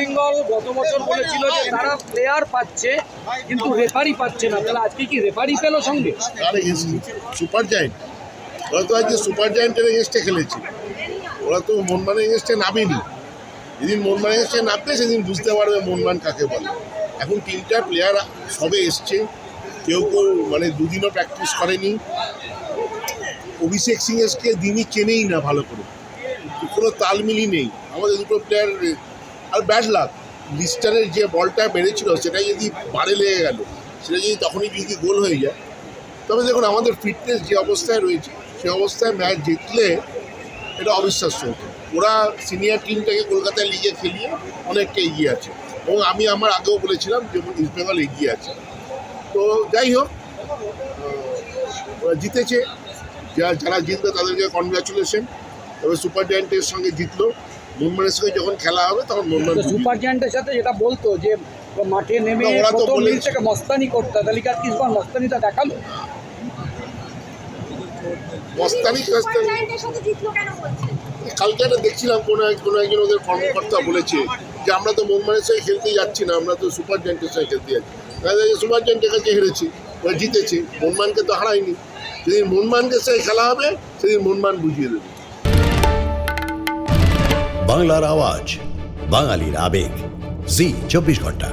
বেঙ্গল গত বছর বলেছিল যে তারা প্লেয়ার পাচ্ছে কিন্তু রেফারি পাচ্ছে না, তাহলে আজকে কি রেফারি পেলো সঙ্গে? সুপার জায়েন্ট ওরা তো আজকে সুপার জায়েন্টের এগেনস্টে খেলেছে, ওরা তো মনমানের এগেনস্টে নামেনি। যেদিন মনমান এগেনস্টে নামবে সেদিন বুঝতে পারবে মনমান কাকে বলে। এখন তিনটা প্লেয়ার সবে এসছে, কেউ কেউ মানে দুদিনও প্র্যাকটিস করেনি। অভিষেক সিং এসকে দিনই চেনেই না ভালো করে, কোনো তালমিলই নেই আমাদের দুটো প্লেয়ার। আর ব্যাড লাক, লিস্টারের যে বলটা বেড়েছিল সেটাই যদি বারে লেগে গেল, সেটা যদি তখনই যদি গোল হয়ে যায়। তবে দেখুন আমাদের ফিটনেস যে অবস্থায় রয়েছে সে অবস্থায় ম্যাচ জিতলে এটা অবিশ্বাস্য হতো। ওরা সিনিয়র টিমটাকে কলকাতায় লিগে খেলিয়ে অনেকটা এগিয়ে আছে, এবং আমি আমার আগেও বলেছিলাম যে ইস্ট বেঙ্গল এগিয়ে আছে। তো যাই হোক, ওরা জিতেছে, যারা জিতবে তাদেরকে কনগ্রাচুলেশন। তবে সুপার জায়ান্টের সঙ্গে জিতলো, মুম্বাইয়ের সঙ্গে যখন খেলা হবে তখন মুম্বাই সুপার জায়ান্টের সাথে যেটা বলতো যে মাঠে নেমে ওরা তো প্রথম বলেছে মিনিট থেকে মস্তানি করতে, তাহলে কি আর কিছুবার মস্তানিটা দেখালো? মস্তানি কালকে একটা দেখছিলাম কোনো একজন ওদের কর্মকর্তা বলেছে যে আমরা তো মুম্বাইয়ের সঙ্গে খেলতে যাচ্ছি না, আমরা তো সুপার জায়ান্টের সঙ্গে খেলতে যাচ্ছি। সুপার জায়ান্টের কাছে হেরেছি, ওরা জিতেছে, মুম্বাইকে তো হারায়নি। যেদিন মুম্বাইয়ের সঙ্গে খেলা হবে সেদিন মুম্বাই বুঝিয়ে দেবে। বাংলার আওয়াজ, বাঙালির আবেগ, জি 24 ঘন্টা।